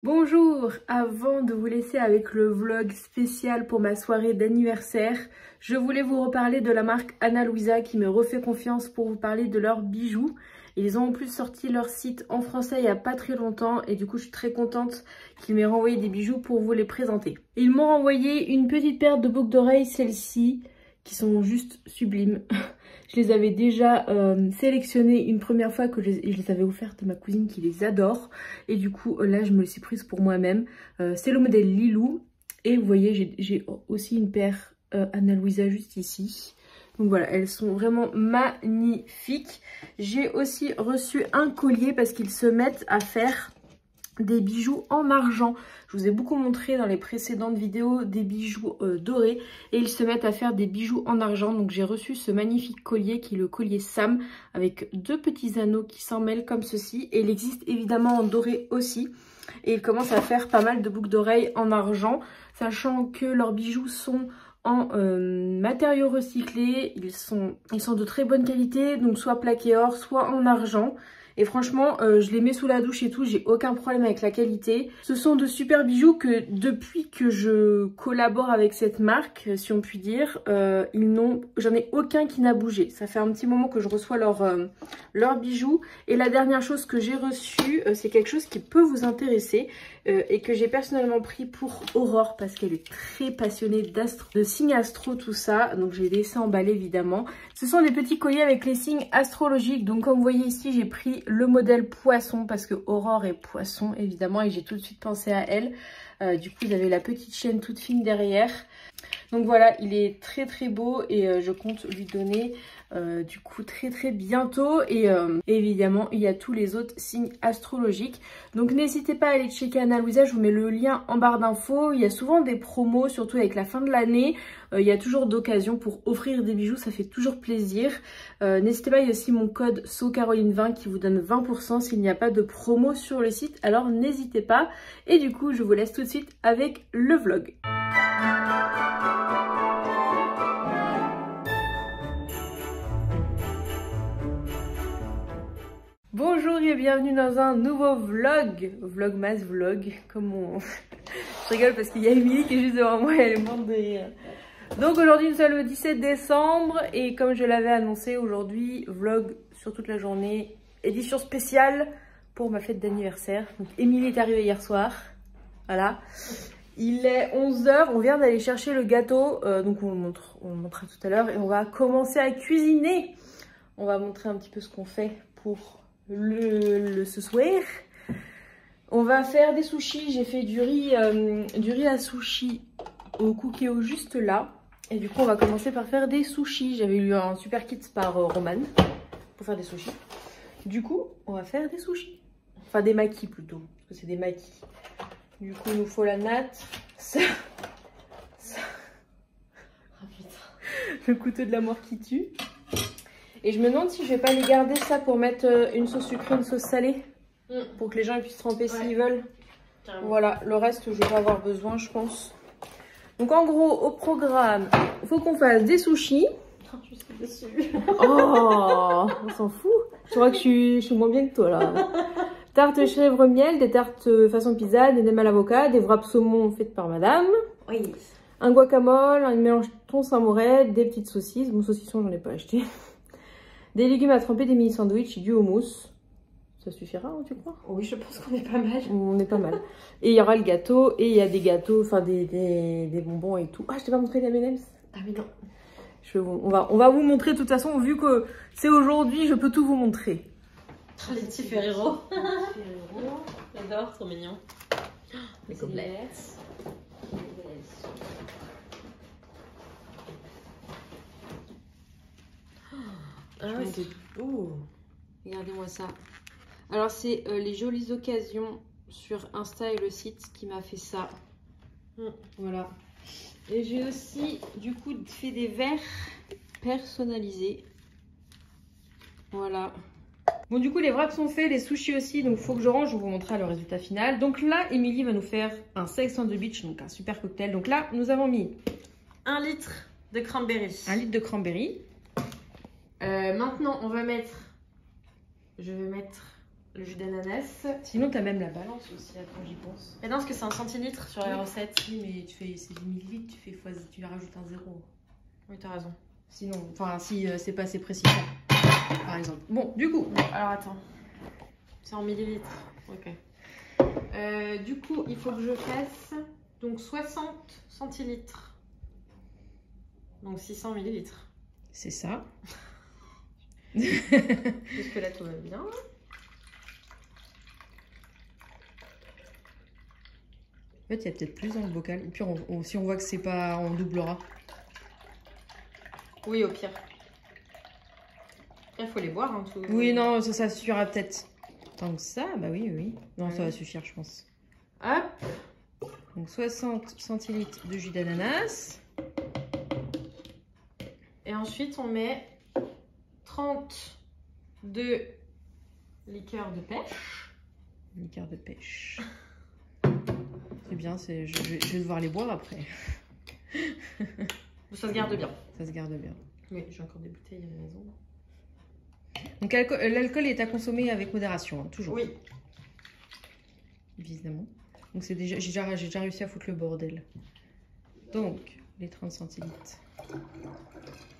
Bonjour, avant de vous laisser avec le vlog spécial pour ma soirée d'anniversaire, je voulais vous reparler de la marque Ana Luisa qui me refait confiance pour vous parler de leurs bijoux. Ils ont en plus sorti leur site en français il n'y a pas très longtemps et du coup je suis très contente qu'ils m'aient renvoyé des bijoux pour vous les présenter. Ils m'ont renvoyé une petite paire de boucles d'oreilles, celles-ci, qui sont juste sublimes. Je les avais déjà sélectionnées une première fois que je les avais offertes à ma cousine qui les adore. Et du coup, là, je me les suis prises pour moi-même. C'est le modèle Lilou. Et vous voyez, j'ai aussi une paire Ana Luisa juste ici. Donc voilà, elles sont vraiment magnifiques. J'ai aussi reçu un collier parce qu'ils se mettent à faire des bijoux en argent. Je vous ai beaucoup montré dans les précédentes vidéos des bijoux dorés et ils se mettent à faire des bijoux en argent. Donc j'ai reçu ce magnifique collier qui est le collier Sam avec deux petits anneaux qui s'en mêlent comme ceci et il existe évidemment en doré aussi. Et ils commencent à faire pas mal de boucles d'oreilles en argent, sachant que leurs bijoux sont en matériaux recyclés, ils sont de très bonne qualité, donc soit plaqué or, soit en argent. Et franchement, je les mets sous la douche et tout, j'ai aucun problème avec la qualité. Ce sont de super bijoux que depuis que je collabore avec cette marque, si on peut dire, j'en ai aucun qui n'a bougé. Ça fait un petit moment que je reçois leurs bijoux. Et la dernière chose que j'ai reçue, c'est quelque chose qui peut vous intéresser et que j'ai personnellement pris pour Aurore parce qu'elle est très passionnée de signes astro, tout ça. Donc j'ai laissé emballer évidemment. Ce sont des petits colliers avec les signes astrologiques. Donc comme vous voyez ici, j'ai pris le modèle poisson parce que Aurore est poisson évidemment et j'ai tout de suite pensé à elle. Du coup, vous avez la petite chaîne toute fine derrière. Donc voilà, il est très très beau et je compte lui donner du coup très bientôt. Et évidemment, il y a tous les autres signes astrologiques. Donc n'hésitez pas à aller checker Ana Luisa, je vous mets le lien en barre d'infos. Il y a souvent des promos, surtout avec la fin de l'année. Il y a toujours d'occasion pour offrir des bijoux, ça fait toujours plaisir. N'hésitez pas, il y a aussi mon code SoCaroline20 qui vous donne 20% s'il n'y a pas de promo sur le site. Alors n'hésitez pas. Et du coup, je vous laisse tout de suite avec le vlog. Bonjour et bienvenue dans un nouveau vlog, vlogmas vlog, comme on... Je rigole parce qu'il y a Émilie qui est juste devant moi et elle est morte de rire. Donc aujourd'hui nous sommes le 17 décembre et comme je l'avais annoncé aujourd'hui, vlog sur toute la journée, édition spéciale pour ma fête d'anniversaire. Donc Émilie est arrivée hier soir, voilà. Il est 11 h, on vient d'aller chercher le gâteau, donc on le montrera tout à l'heure et on va commencer à cuisiner. On va montrer un petit peu ce qu'on fait pour ce soir. On va faire des sushis. J'ai fait du riz à sushi au cookéo juste là. Et du coup, on va commencer par faire des sushis. J'avais eu un super kit par Roman pour faire des sushis. Du coup, on va faire des sushis. Enfin, des makis plutôt. Parce que c'est des makis. Du coup, il nous faut la natte. Ça. Oh putain. Le couteau de la mort qui tue. Et je me demande si je vais pas les garder ça pour mettre une sauce sucrée, une sauce salée. Pour que les gens puissent tremper s'ils veulent. Carrément. Voilà, le reste je vais pas avoir besoin je pense. Donc en gros au programme, il faut qu'on fasse des sushis. Oh, je suis déçue. Oh, on s'en fout. Je crois que je suis moins bien que toi là. Tarte chèvre miel, des tartes façon pizza, des nems à l'avocat, des wraps saumon faites par madame. Oui. Un guacamole, un mélange thon samouraï, des petites saucisses. Bon saucisson j'en ai pas acheté. Des légumes à tremper, des mini sandwichs, du houmous. Ça suffira, hein, tu crois? Oui, je pense qu'on est pas mal. On est pas mal. Et il y aura le gâteau, et il y a des gâteaux, enfin des bonbons et tout. Ah, je t'ai pas montré les M&M's? Ah mais non. On va vous montrer de toute façon, vu que c'est aujourd'hui, je peux tout vous montrer. Oh, les petits Ferrero. J'adore, trop mignon. Les gobelettes. Ah, c'est beau. Regardez-moi ça. Alors, c'est les jolies occasions sur Insta et le site qui m'a fait ça. Voilà. Et j'ai aussi, du coup, fait des verres personnalisés. Voilà. Bon, du coup, les wraps sont faits, les sushis aussi. Donc, il faut que je range. Je vous montrerai le résultat final. Donc là, Émilie va nous faire un Sex on the Beach, donc un super cocktail. Donc là, nous avons mis 1 litre de cranberry. 1 litre de cranberry. Maintenant, on va mettre... Je vais mettre le jus d'ananas. Sinon, t'as même la balance aussi, quand j'y pense. Et non, parce que c'est un centilitre sur la recette. Oui, mais tu fais, c'est 10 millilitres, tu rajoutes un 0. Oui, t'as raison. Sinon, enfin, si c'est pas assez précis, par exemple. Bon, du coup. Alors, attends. C'est en millilitres. Ok. Du coup, il faut que je fasse donc 60 centilitres. Donc 600 millilitres. C'est ça. Jusque-là, tout va bien. En fait, il y a peut-être plus dans le bocal. Et puis, si on voit que c'est pas, on doublera. Oui, au pire. Il faut les boire. Hein, tout... Oui, non, ça suffira peut-être. Tant que ça, bah oui, oui. Non, ouais. Ça va suffire, je pense. Hop. Donc, 60 centilitres de jus d'ananas. Et ensuite, on met 30 de liqueur de pêche. Liqueur de pêche. C'est bien, je vais devoir les boire après. Ça se garde bien. Ça se garde bien. Oui, j'ai encore des bouteilles à la maison. Donc l'alcool est à consommer avec modération, hein, toujours. Oui. Évidemment. Donc c'est déjà, j'ai déjà réussi à foutre le bordel. Donc les 30 centilitres.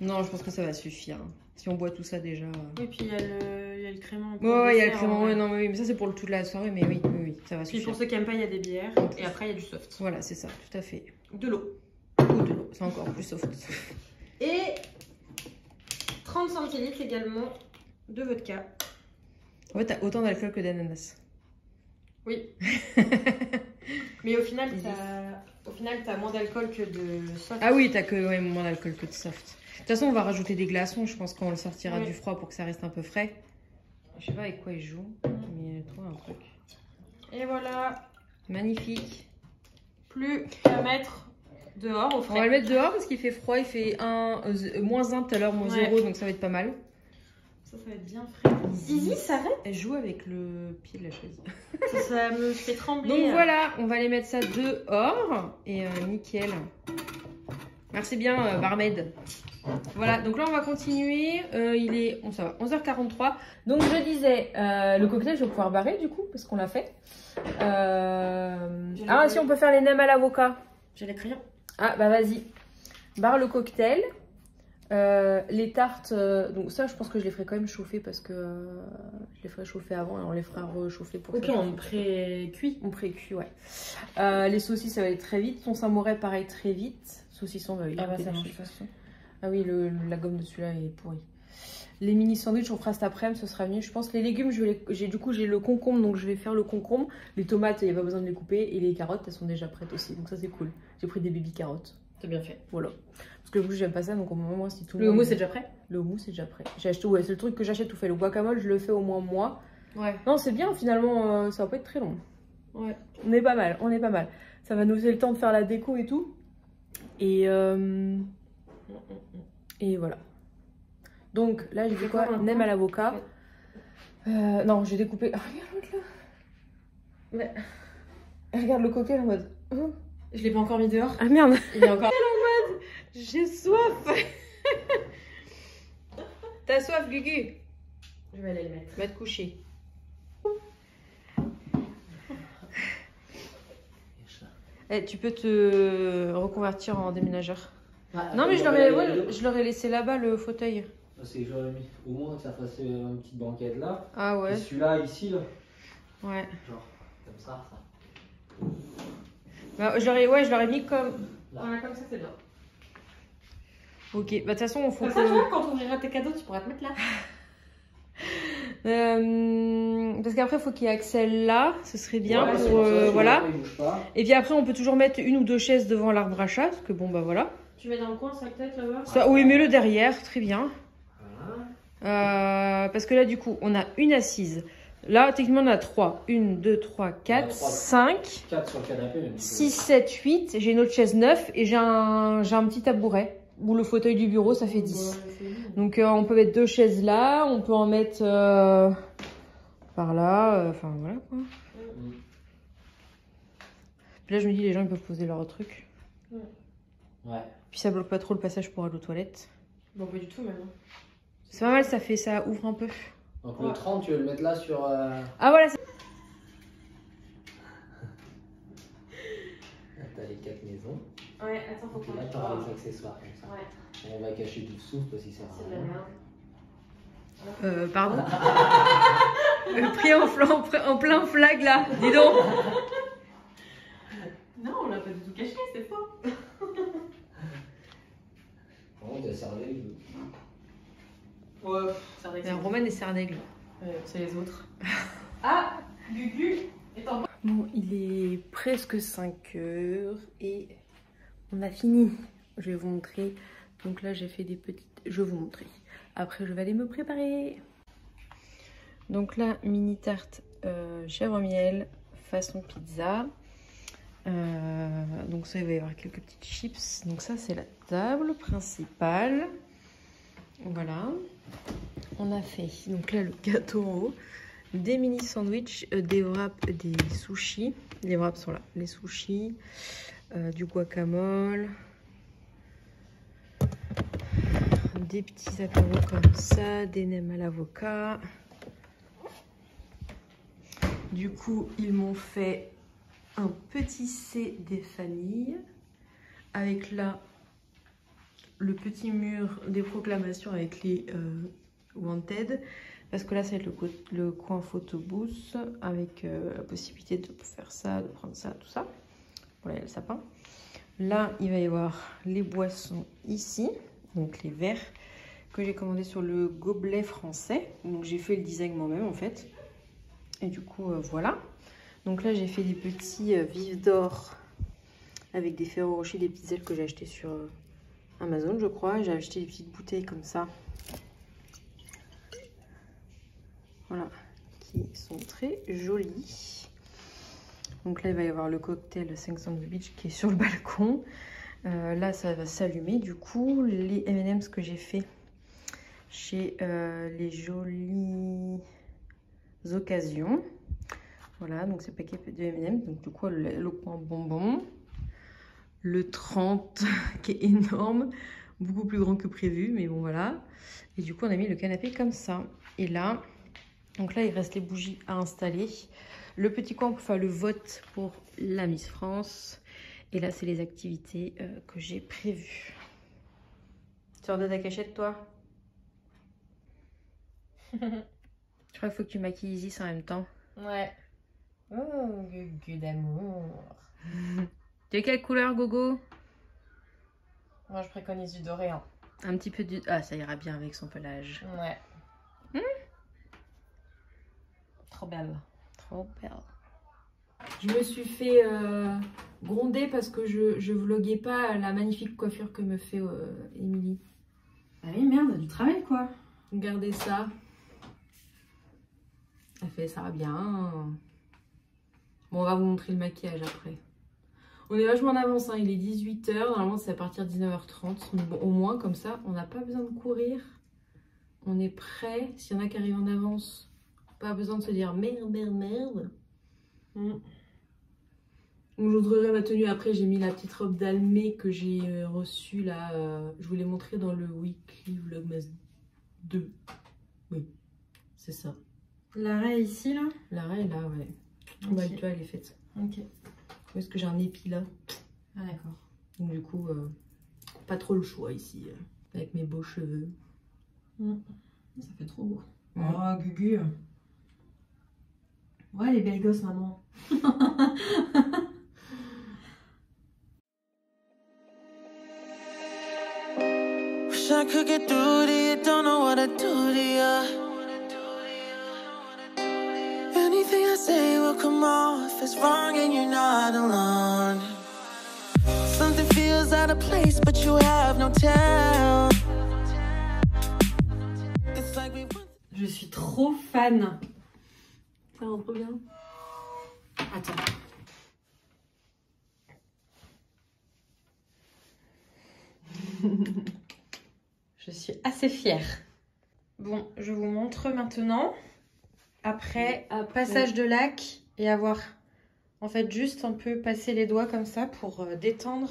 Non, je pense que ça va suffire. Hein. Si on boit tout ça déjà. Oui, puis il y a le crément. Ouais, il y a le crément. Ouais, non, mais ça c'est pour toute la soirée, mais oui, ça va suffire. Puis pour ceux qui n'aiment pas, il y a des bières. Et après, il y a du soft. Voilà, c'est ça, tout à fait. De l'eau. Ou de l'eau, c'est encore plus soft. Et 30 centilitres également de vodka. Ouais, t'as autant d'alcool que d'ananas. Oui. Mais au final, t'as moins d'alcool que de soft. Ah oui, t'as moins d'alcool que de soft. De toute façon, on va rajouter des glaçons, je pense, quand on le sortira du froid pour que ça reste un peu frais. Je sais pas avec quoi il joue, mais trouve un truc. Et voilà. Magnifique. Plus qu'à mettre dehors au frais. On va le mettre dehors parce qu'il fait froid, il fait moins 1 tout à l'heure, moins 0, donc ça va être pas mal. Ça va être bien frais. Zizi, s'arrête. Elle joue avec le pied de la chaise. Ça me fait trembler. Donc voilà, on va aller mettre ça dehors. Et nickel. Merci bien, Barmed. Voilà, donc là on va continuer. Il est, ça va, 11h43. Donc je disais, le cocktail, je vais pouvoir barrer du coup, parce qu'on l'a fait. Ah, si on peut faire les nems à l'avocat. J'ai les crayons. Ah, bah vas-y. Barre le cocktail. Les tartes, donc ça je pense que je les ferai quand même chauffer parce que je les ferai chauffer avant et on les fera réchauffer pour ok, on pré-cuit. On pré-cuit, ouais. Les saucisses ça va aller très vite, son samouraï pareil très vite. Saucisson va aller ça de change. toute façon. Ah oui, la gomme de celui-là est pourrie. Les mini sandwichs on fera cet après-midi, ce sera mieux. Je pense les légumes, du coup j'ai le concombre donc je vais faire le concombre. Les tomates, il n'y a pas besoin de les couper et les carottes elles sont déjà prêtes aussi donc ça c'est cool. J'ai pris des baby carottes. C'est bien fait. Voilà. Parce que le goût, j'aime pas ça, donc au moment si tout le houmous c'est déjà prêt. Le houmous c'est déjà prêt. J'ai acheté, ouais, c'est le truc que j'achète tout fait. Le guacamole, je le fais au moins moi. Ouais. Non, c'est bien finalement, ça va pas être très long. Ouais. On est pas mal, on est pas mal. Ça va nous laisser le temps de faire la déco et tout. Et voilà. Donc là, j'ai fait quoi? Nem à l'avocat. Ouais. Non, j'ai découpé. Ah, regarde l'autre là. Ouais. Regarde le cocktail en mode. Oh. Je l'ai pas encore mis dehors. Ah merde. Il est encore en mode. J'ai soif. T'as soif, Gugu? Je vais aller le mettre. Va te coucher. Tu peux te reconvertir en déménageur. Ah, non mais je leur ai laissé là-bas le fauteuil. C'est que j'aurais mis au moins que ça fasse une petite banquette là. Ah ouais. Et celui-là ici là. Ouais. Genre comme ça. Bah, je leur ai mis comme. Là. Voilà, comme ça c'est bien. Ok, bah de toute façon on faut ça, tu vois, quand tu ouvriras tes cadeaux, tu pourras te mettre là. Parce qu'après il faut qu'il y ait accès là, ce serait bien ouais, pour voilà. Pas. Et puis après on peut toujours mettre 1 ou 2 chaises devant l'arbre à chat, parce que bon bah voilà. Tu mets dans le coin ça peut-être là-bas. Ça, oui, mets-le derrière, très bien. Parce que là du coup on a une assise. Là, techniquement, on a 3. 1, 2, 3, 4, 5, 4 sur le canapé, 6, 7, 8. J'ai une autre chaise 9 et j'ai un petit tabouret. Ou le fauteuil du bureau, ça fait 10. Donc, on peut mettre 2 chaises là. On peut en mettre par là. Enfin, voilà quoi. Puis là, je me dis, les gens ils peuvent poser leurs trucs. Ouais. Puis ça bloque pas trop le passage pour aller aux toilettes. Bon, pas du tout, même. C'est pas mal, ça ouvre un peu. Donc le 30, tu veux le mettre là sur... Ah voilà. T'as les 4 maisons. Ouais, attends, faut qu'on... Là, t'auras les accessoires comme ça. Ouais. On va cacher tout le souffle parce qu'il sert à rien. C'est de la merde. Pardon. Pris en plein flag là, dis donc. Non, on l'a pas du tout caché, c'est faux. On t'a servi. Ouais, c'est vrai que c'est Romaine et Sardaigle. c'est les autres. Ah, Gugu est en... Bon, il est presque 5 h et on a fini. Je vais vous montrer. Donc là, j'ai fait des petites... Je vais vous montrer. Après, je vais aller me préparer. Donc là, mini tarte chèvre miel façon pizza. Donc ça, il va y avoir quelques petites chips. Donc ça, c'est la table principale. Voilà. On a fait, donc là, le gâteau en haut. Des mini sandwichs, des wraps, des sushis. Les wraps sont là. Les sushis, du guacamole. Des petits apéros comme ça, des nems à l'avocat. Du coup, ils m'ont fait un petit C des familles avec là le petit mur des proclamations avec les wanted, parce que là ça va être le coin photo booth avec la possibilité de faire ça, de prendre ça, tout ça. Voilà, il y a le sapin. Là, il va y avoir les boissons ici, donc les verres que j'ai commandé sur le gobelet français. Donc j'ai fait le design moi-même en fait. Et du coup, voilà. Donc là, j'ai fait des petits vifs d'or avec des Ferrero Rocher, des petites ailes que j'ai achetées sur Amazon, je crois. J'ai acheté des petites bouteilles comme ça. Voilà, qui sont très jolies. Donc là, il va y avoir le cocktail 500 Beach qui est sur le balcon. Là, ça va s'allumer. Du coup, les M&M's que j'ai fait chez les jolies occasions. Voilà, donc c'est paquet de M&M's. Donc du coup, le coin bonbon. Le 30 qui est énorme. Beaucoup plus grand que prévu, mais bon, voilà. Et du coup, on a mis le canapé comme ça. Et là, donc là, il reste les bougies à installer. Le petit coin pour faire le vote pour la Miss France. Et là, c'est les activités que j'ai prévues. Tu sors de ta cachette, toi? Je crois qu'il faut que tu maquilles Isis en même temps. Ouais. Oh, Gugu d'amour. Tu es quelle couleur, Gogo? Moi, je préconise du doré. Hein. Un petit peu du... Ah, ça ira bien avec son pelage. Ouais. Trop belle. Trop belle. Je me suis fait gronder parce que je vloguais pas la magnifique coiffure que me fait Émilie. Ah oui, merde, du travail, quoi. Regardez ça. Elle fait ça va bien. Bon, on va vous montrer le maquillage après. On est vachement en avance, hein. Il est 18 h. Normalement, c'est à partir de 19 h 30. Mais bon, au moins, comme ça, on n'a pas besoin de courir. On est prêt. S'il y en a qui arrivent en avance, pas besoin de se dire merde, merde, merde. Donc, je vous montrerai ma tenue. Après, j'ai mis la petite robe d'Almé que j'ai reçue là. Je vous l'ai montré dans le Weekly Vlogmas 2. Oui, c'est ça. L'arrêt ici, là? L'arrêt est là, ouais. Okay. Bah, tu vois, elle est faite. Ok. Parce que j'ai un épi là. Ah, d'accord. Donc, du coup, pas trop le choix ici. Avec mes beaux cheveux. Ça fait trop beau. Oh, Gugu. Ouais, les belles gosses, maman. Wish I could get through to you, don't know what I do to you. Anything I say will come off as wrong and you're not alone. Something feels out of place, but you have no tell. It's like we went... Je suis trop fan. Ça rentre bien. Attends. Je suis assez fière. Bon, je vous montre maintenant. Après, passage de lac et avoir en fait juste un peu passé les doigts comme ça pour détendre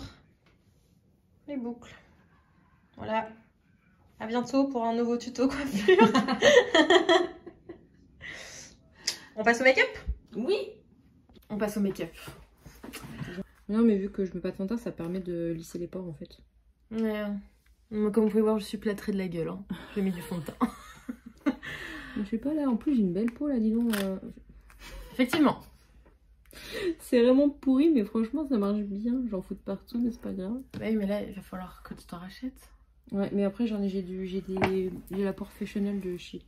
les boucles. Voilà. À bientôt pour un nouveau tuto coiffure. On passe au make-up? Oui. On passe au make-up. Non, mais vu que je mets pas de fond de teint, ça permet de lisser les pores en fait. Ouais. Comme vous pouvez voir, je suis plâtrée de la gueule. Hein. J'ai mis du fond de teint. Je sais pas là, en plus j'ai une belle peau là, dis donc. Effectivement. C'est vraiment pourri, mais franchement ça marche bien. J'en fous de partout, mais c'est pas grave. Oui, mais là il va falloir que tu t'en rachètes. Ouais, mais après j'ai la Professionnel de chez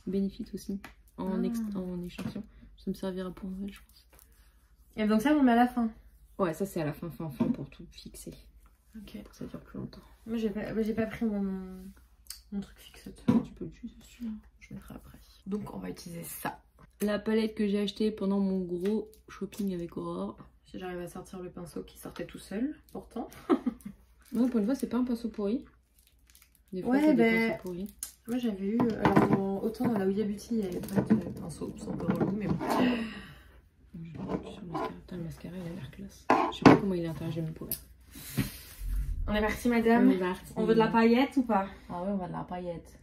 Benefit aussi en échantillon. Ça me servira pour Noël, je pense. Et donc ça on met à la fin. Ouais, ça c'est à la fin pour tout fixer. Ok. Pour que ça dure plus longtemps. Moi j'ai pas pris mon truc fixateur. Tu peux l'utiliser dessus. Je mettrai après. Donc on va utiliser ça. La palette que j'ai achetée pendant mon gros shopping avec Aurore. Si j'arrive à sortir le pinceau qui sortait tout seul, pourtant. Non, pour une fois c'est pas un pinceau pourri. Des fois Ouais, c'est des pinceaux pourris. Moi j'avais eu, alors autant dans la Ouya Beauty il n'y avait pas de pinceau, c'est un peu relou, mais bon. Sur le mascara. Putain, le mascara il a l'air classe. Je sais pas comment il est interagé avec mes paupières. On est parti madame. On est parti. On veut de la paillette ou pas? Ah ouais, on va de la paillette.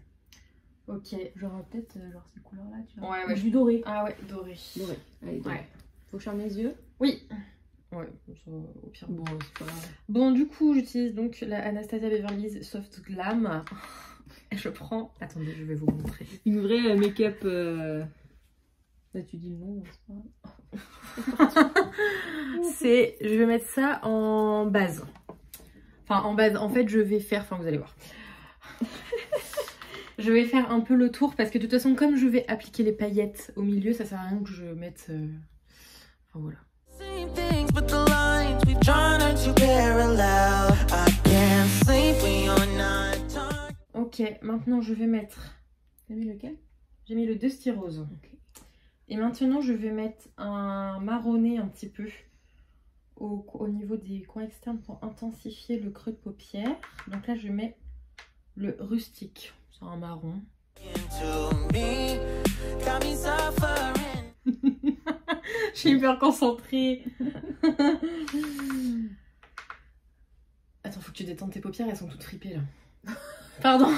Ok. Genre peut-être genre ces couleurs là, tu vois. Ouais, ouais. Du doré. Ah ouais, doré. Doré. Allez, doré. Ouais. Faut que je ferme les yeux. Oui. Ouais, au pire. Bon, c'est pas grave. Bon, du coup, j'utilise donc la Anastasia Beverly Hills Soft Glam. Et je prends... Attendez, je vais vous montrer. Une vraie make-up... Là, tu dis le nom, c'est pas grave. C'est... Je vais mettre ça en base. Enfin, en base, en fait, je vais faire... Enfin, vous allez voir. Je vais faire un peu le tour parce que de toute façon, comme je vais appliquer les paillettes au milieu, ça sert à rien que je mette... Enfin, voilà. Ok, maintenant je vais mettre... T'as mis lequel? J'ai mis le Dusty Rose. Okay. Et maintenant je vais mettre un marronné un petit peu au niveau des coins externes pour intensifier le creux de paupière. Donc là je mets le rustique. C'est un marron. Je suis hyper concentrée. Attends, faut que tu détendes tes paupières, elles sont toutes fripées là. Pardon.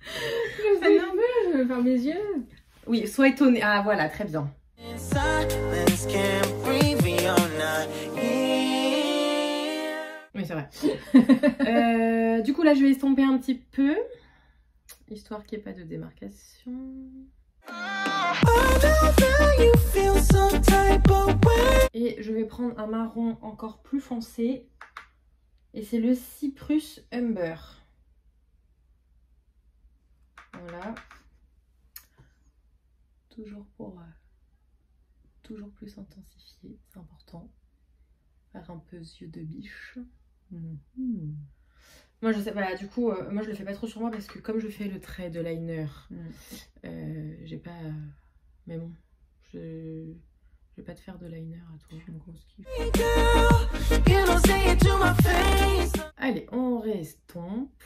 Je vais faire mes yeux. Oui, sois étonnée. Ah voilà, très bien. Oui, c'est vrai. Du coup là, je vais estomper un petit peu, histoire qu'il n'y ait pas de démarcation. Et je vais prendre un marron encore plus foncé. Et c'est le Cyprus Umber. Voilà. Toujours pour toujours plus intensifier, c'est important. Faire un peu yeux de biche. Moi je sais pas, du coup, moi je le fais pas trop sur moi parce que comme je fais le trait de liner, j'ai pas. Mais bon, je vais pas te faire de liner à toi. Je me grosse kiff. Allez, on restompe.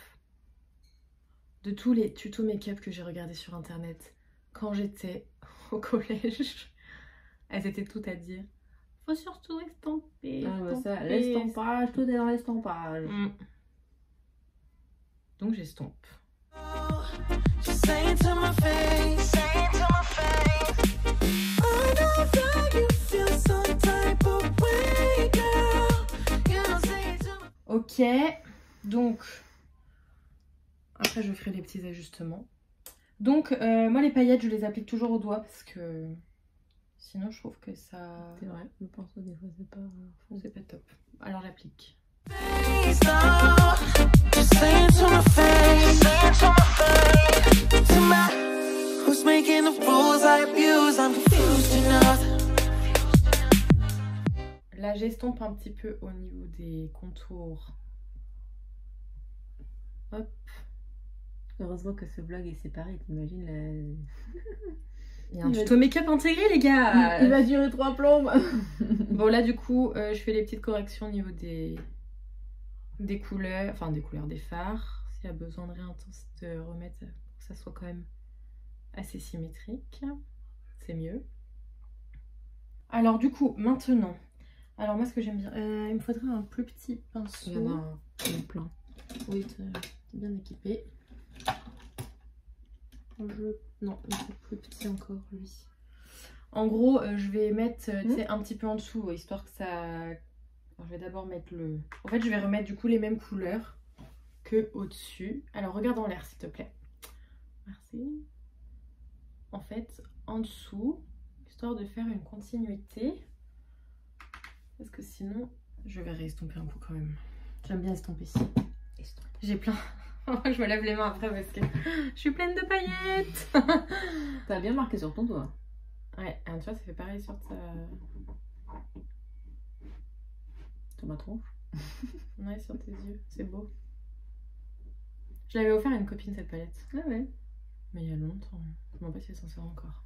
De tous les tutos make-up que j'ai regardés sur internet quand j'étais au collège, elles étaient toutes à dire faut surtout estomper. Ah bah ça, l'estompage, tout est dans l'estompage. Donc j'estompe. Ok, donc après je ferai les petits ajustements. Donc moi les paillettes je les applique toujours au doigt parce que sinon je trouve que ça... C'est vrai, le pinceau des fois c'est pas top. Alors j'applique. Là j'estompe un petit peu au niveau des contours. Hop. Heureusement que ce vlog est séparé, t'imagines la... Il y a un tuto make-up intégré les gars. Il va durer 3 plombes. Bon là du coup je fais les petites corrections au niveau des couleurs, enfin des fards. S'il y a besoin de remettre pour que ça soit quand même assez symétrique, c'est mieux. Alors du coup maintenant, alors moi ce que j'aime bien, il me faudrait un plus petit pinceau. Il y en a un plein. Oui, t'es bien équipé. Non, il est plus petit encore, lui. En gros, je vais mettre un petit peu en dessous, histoire que ça... Alors, je vais d'abord mettre le... En fait, je vais remettre du coup les mêmes couleurs que au-dessus. Alors, regarde en l'air, s'il te plaît. Merci. En fait, en dessous, histoire de faire une continuité. Parce que sinon, je vais estomper un peu quand même. J'aime bien estomper ici. J'ai plein... Je me lève les mains après parce que je suis pleine de paillettes. T'as bien marqué sur ton doigt. Ouais, tu vois, ça fait pareil sur ta... Sur ma tronche. Ouais, sur tes yeux, c'est beau. Je l'avais offert à une copine cette palette. Ah ouais. Mais il y a longtemps. Je ne sais pas si elle s'en sert encore.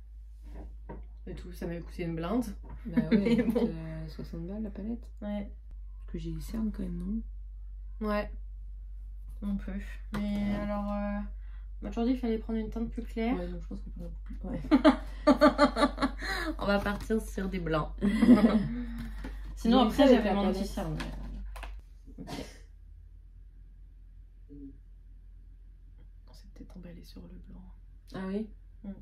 Et tout, ça m'avait coûté une blinde. Bah ouais, bon. 60 balles la palette. Ouais. Parce que j'ai des cernes quand même, non? Ouais. On peut. Mais alors, on m'a toujours dit qu'il fallait prendre une teinte plus claire. Ouais, donc je pense qu'on peut plus. Ouais. On va partir sur des blancs. Sinon, après, j'avais mon petit cerne. Ok. On s'est peut-être emballé sur le blanc. Ah oui?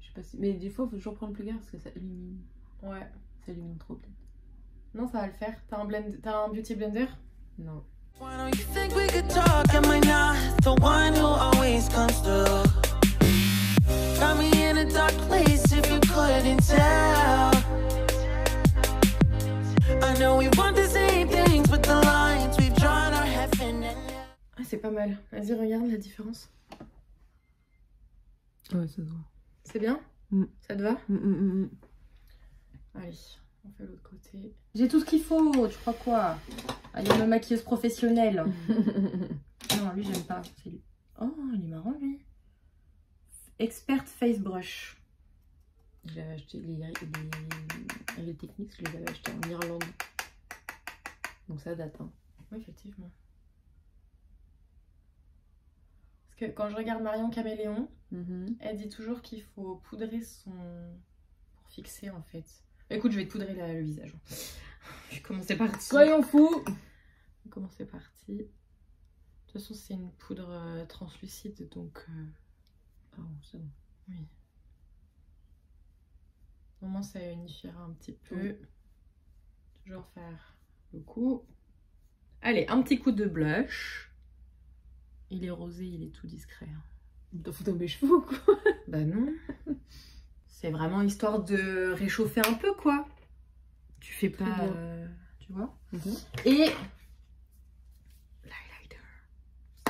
Je sais pas si... Mais des fois, il faut toujours prendre plus clair parce que ça illumine. Ouais. Ça illumine trop peut-être. Non, ça va le faire. T'as un beauty blender? Non. Why don't you think we could talk? Am I not the one who always comes through? Got me in a dark place if you couldn't tell. I know we want the same things, but the lines we've drawn are heaven and hell. Ah, c'est pas mal. Vas-y, regarde la différence. Ouais, ça se voit. C'est bien? Ça te va? Allez, on fait l'autre côté. J'ai tout ce qu'il faut, tu crois quoi? Allez, ma maquilleuse professionnelle. Non, lui, j'aime pas. C'est lui. Oh, il est marrant, lui. Expert Face Brush. J'avais acheté les techniques, je les avais achetés en Irlande. Donc ça date, hein. Oui, effectivement. Parce que quand je regarde Marion Caméléon, elle dit toujours qu'il faut poudrer son... pour fixer, en fait. Écoute, je vais te poudrer le visage. Je vais commencer par... Soyons fous! Je vais commencer parti. De toute façon, c'est une poudre translucide, donc... Ah bon, c'est bon. Oui. Au moins, ça unifiera un petit peu. Oui. Toujours faire le coup. Allez, un petit coup de blush. Il est rosé, il est tout discret. T'en fous dans mes cheveux ou quoi? Bah non. C'est vraiment histoire de réchauffer un peu, quoi. Tu fais pas... tu vois. Et... l'highlighter.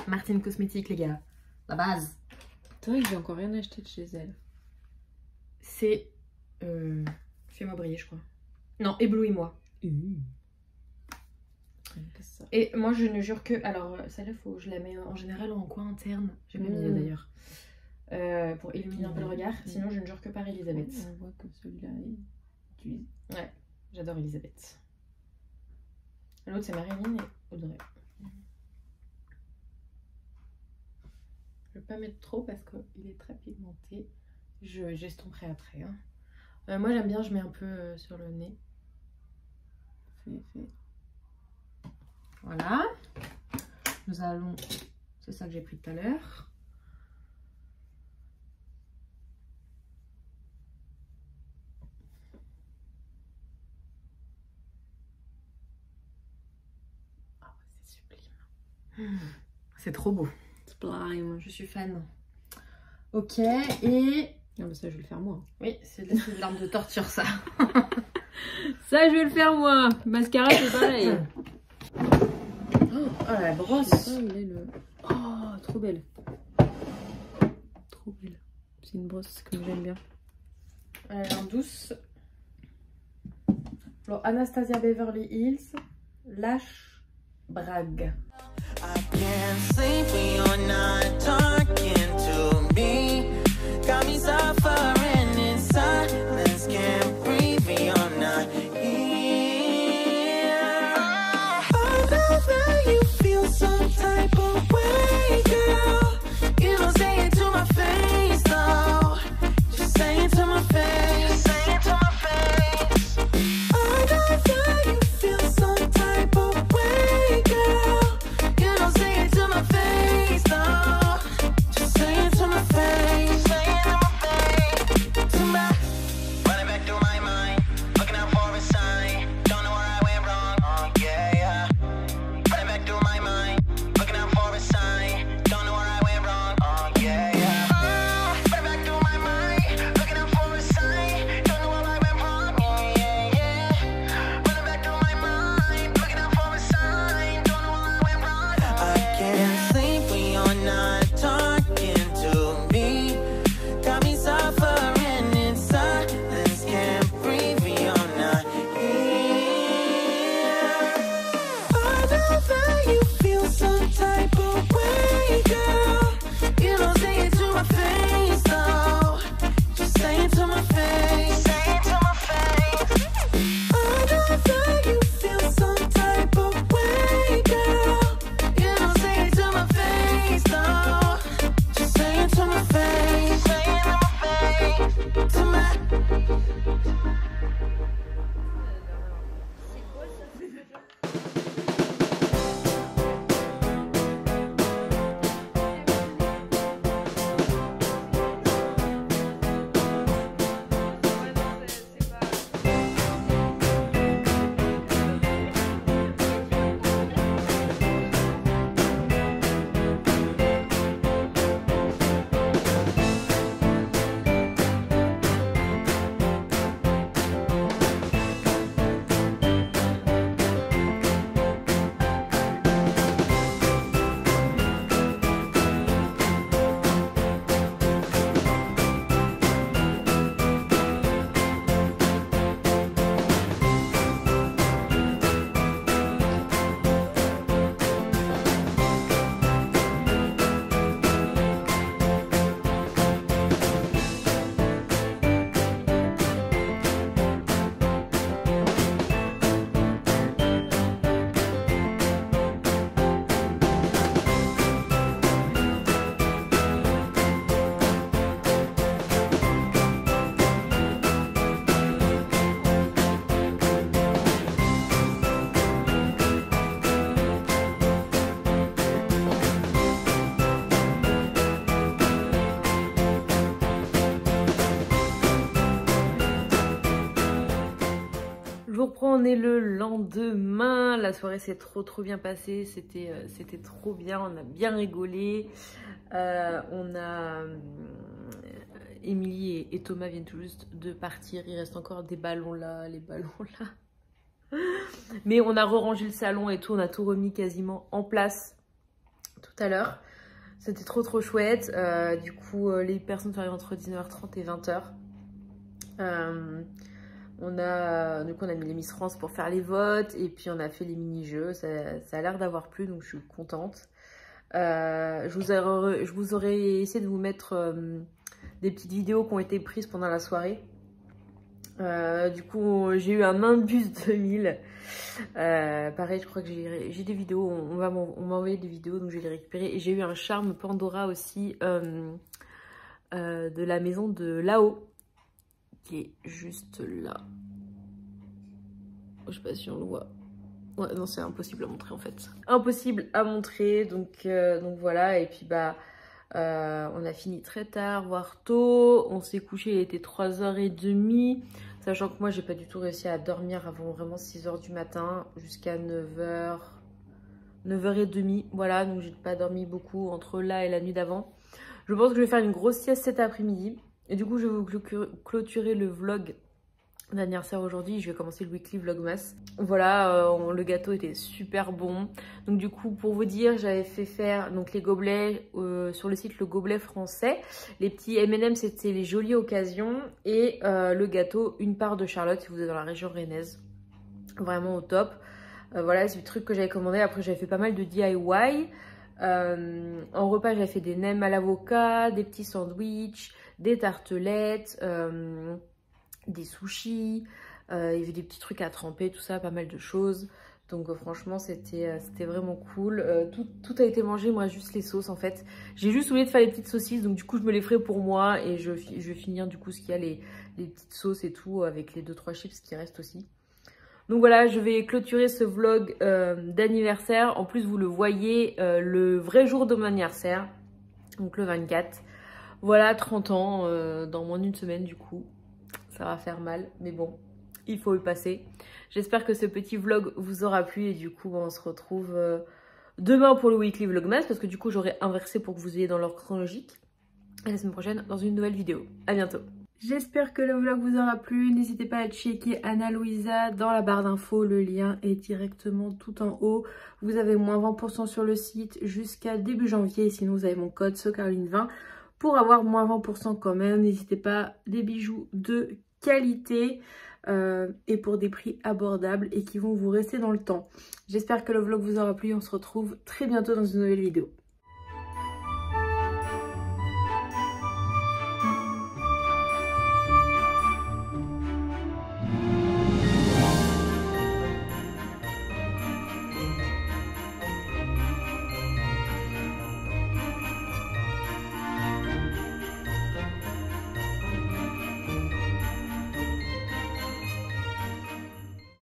Martine Cosmétique, les gars. La base. C'est vrai que j'ai encore rien acheté de chez elle. C'est... fais-moi briller, je crois. Non, éblouis-moi. Et moi, je ne jure que... Alors, celle-là, je la mets en général en coin interne. J'ai même mis d'ailleurs. Pour illuminer un peu le regard. Sinon, je ne jure que par Elisabeth. On voit que celui-là est utilisé. Ouais, j'adore Elisabeth. L'autre, c'est Marilyn et Audrey. Je ne vais pas mettre trop parce qu'il est très pigmenté. J'estomperai après. Hein. Moi, j'aime bien, je mets un peu sur le nez. Fait. Voilà. Nous allons... C'est ça que j'ai pris tout à l'heure. Oh, c'est sublime. C'est trop beau. Sublime. Je suis fan. Ok, et... Ah bah ça, je vais le faire moi. Oui, c'est de l'arme de torture, ça. Ça, je vais le faire moi. Mascara, c'est pareil. Oh, la brosse. Oh, trop belle. Trop belle. C'est une brosse que j'aime bien. Elle est en douce. Alors, Anastasia Beverly Hills, Lash Bragg. I can't sleep when you're not talking to me. Got me suffering in silence. Can't breathe when you're not here. I know that you feel some type of way, girl. You don't say it to my face, though. Just say it to my face. Say it to my face. I know that you feel some type of way, girl. You don't say it to my face, though. crois on est le lendemain. La soirée s'est trop bien passée. C'était trop bien. On a bien rigolé. On a... Émilie et Thomas viennent tout juste de partir. Il reste encore des ballons là, les ballons là. Mais on a re-rangé le salon et tout. On a tout remis quasiment en place tout à l'heure. C'était trop chouette. Du coup, les personnes sont arrivées entre 19h30 et 20h. On a mis les Miss France pour faire les votes. Et puis, on a fait les mini-jeux. Ça a l'air d'avoir plu, donc je suis contente. Je vous aurais essayé de vous mettre des petites vidéos qui ont été prises pendant la soirée. Du coup, j'ai eu un Nimbus 2000. Pareil, je crois que j'ai des vidéos. On m'a envoyé des vidéos, donc je vais les récupérer. Et j'ai eu un charme Pandora aussi de la maison de là-haut, qui est juste là. Je sais pas si on le voit. Ouais, non, c'est impossible à montrer en fait. Impossible à montrer, donc voilà. Et puis bah, on a fini très tard, voire tôt. On s'est couché, il était 3h30. Sachant que moi, j'ai pas du tout réussi à dormir avant vraiment 6h du matin jusqu'à 9h30. Voilà, donc j'ai pas dormi beaucoup entre là et la nuit d'avant. Je pense que je vais faire une grosse sieste cet après-midi. Et du coup, je vais vous clôturer le vlog d'anniversaire aujourd'hui. Je vais commencer le weekly vlogmas. Voilà, le gâteau était super bon. Donc du coup, pour vous dire, j'avais fait faire donc les gobelets sur le site Le Gobelet Français. Les petits M&M, c'était les jolies occasions. Et le gâteau, une part de Charlotte si vous êtes dans la région rennaise. Vraiment au top. Voilà, c'est le truc que j'avais commandé. Après, j'avais fait pas mal de DIY. En repas, j'avais fait des nems à l'avocat, des petits sandwichs, des tartelettes, des sushis, il y avait des petits trucs à tremper, tout ça, pas mal de choses. Donc franchement, c'était vraiment cool. Tout a été mangé, moi juste les sauces en fait. J'ai juste oublié de faire les petites saucisses, donc du coup je me les ferai pour moi. Et je vais finir du coup ce qu'il y a, les petites sauces et tout, avec les 2-3 chips qui restent aussi. Donc voilà, je vais clôturer ce vlog d'anniversaire. En plus, vous le voyez, le vrai jour de mon anniversaire, donc le 24. Voilà, 30 ans, dans moins d'une semaine du coup. Ça va faire mal, mais bon, il faut y passer. J'espère que ce petit vlog vous aura plu et du coup, on se retrouve demain pour le weekly vlogmas parce que du coup, j'aurai inversé pour que vous ayez dans l'ordre chronologique. Et la semaine prochaine dans une nouvelle vidéo. À bientôt. J'espère que le vlog vous aura plu. N'hésitez pas à checker Ana Luisa dans la barre d'infos. Le lien est directement tout en haut. Vous avez moins 20% sur le site jusqu'à début janvier. Sinon, vous avez mon code SoCaroline20 pour avoir moins 20% quand même. N'hésitez pas, des bijoux de qualité et pour des prix abordables et qui vont vous rester dans le temps. J'espère que le vlog vous aura plu. On se retrouve très bientôt dans une nouvelle vidéo.